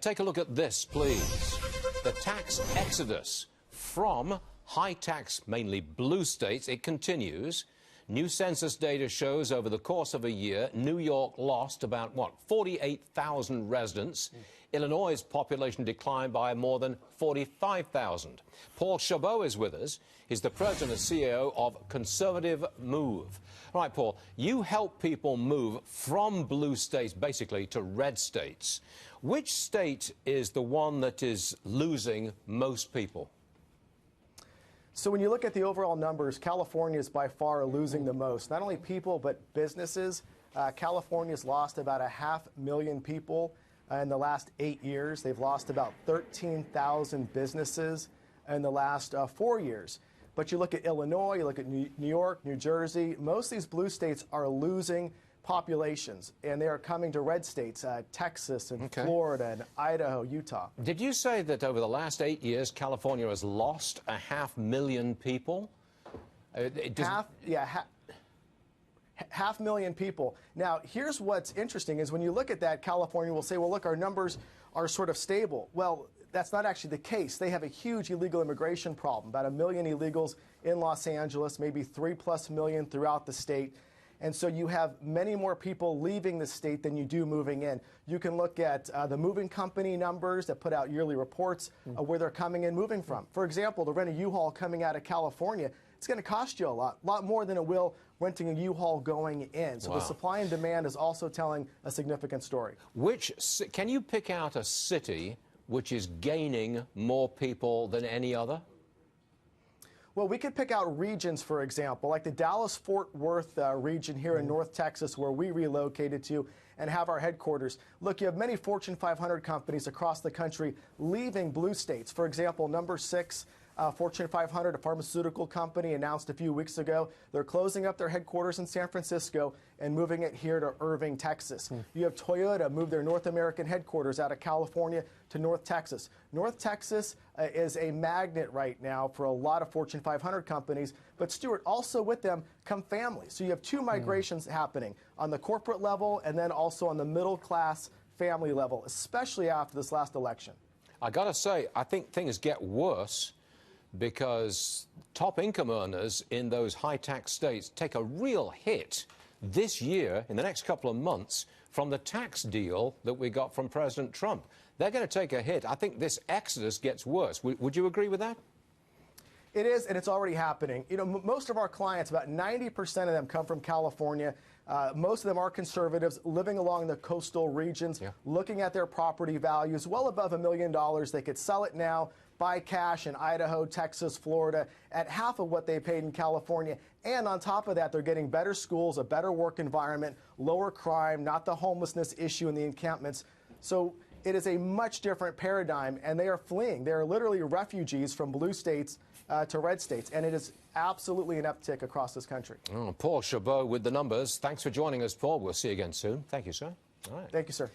Take a look at this, please. The tax exodus from high-tax, mainly blue states, it continues. New census data shows over the course of a year, New York lost about, 48,000 residents. Illinois' population declined by more than 45,000. Paul Chabot is with us. He's the president and CEO of Conservative Move. All right, Paul, you help people move from blue states, basically, to red states. Which state is the one that is losing most people? So when you look at the overall numbers, California is by far losing the most. Not only people, but businesses. California's lost about 500,000 people in the last 8 years. They've lost about 13,000 businesses in the last 4 years. But you look at Illinois, you look at New York, New Jersey, most of these blue states are losing populations, and they are coming to red states, Texas and Florida and Idaho, Utah. Did you say that over the last 8 years, California has lost 500,000 people? 500,000 people. Now, here's what's interesting is when you look at that, California will say, well, look, our numbers are sort of stable. Well, that's not actually the case. They have a huge illegal immigration problem, about 1 million illegals in Los Angeles, maybe 3+ million throughout the state. And so you have many more people leaving the state than you do moving in. You can look at the moving company numbers that put out yearly reports of where they're coming and moving from. For example, to rent a U-Haul coming out of California, it's going to cost you a lot more than it will renting a U-Haul going in. So the supply and demand is also telling a significant story. Can you pick out a city which is gaining more people than any other? Well, we could pick out regions, for example, like the Dallas-Fort Worth region here in North Texas, where we relocated to and have our headquarters. Look, you have many Fortune 500 companies across the country leaving blue states. For example, number 6, Fortune 500, a pharmaceutical company, announced a few weeks ago they're closing up their headquarters in San Francisco and moving it here to Irving, Texas. You have Toyota move their North American headquarters out of California to North Texas. North Texas is a magnet right now for a lot of Fortune 500 companies, but Stuart, also with them come families. So you have two migrations happening on the corporate level and then also on the middle class family level, especially after this last election. I got to say, I think things get worse because top income earners in those high-tax states take a real hit this year, in the next couple of months, from the tax deal that we got from President Trump. They're going to take a hit. I think this exodus gets worse. Would you agree with that? It is, and it's already happening. You know, most of our clients, about 90% of them come from California. Most of them are conservatives living along the coastal regions, looking at their property values well above $1 million. They could sell it now, buy cash in Idaho, Texas, Florida at half of what they paid in California. And on top of that, they're getting better schools, a better work environment, lower crime, not the homelessness issue in the encampments. So it is a much different paradigm, and they are fleeing. They are literally refugees from blue states to red states, and it is absolutely an uptick across this country. Paul Chabot with the numbers. Thanks for joining us, Paul. We'll see you again soon. Thank you, sir. All right. Thank you, sir.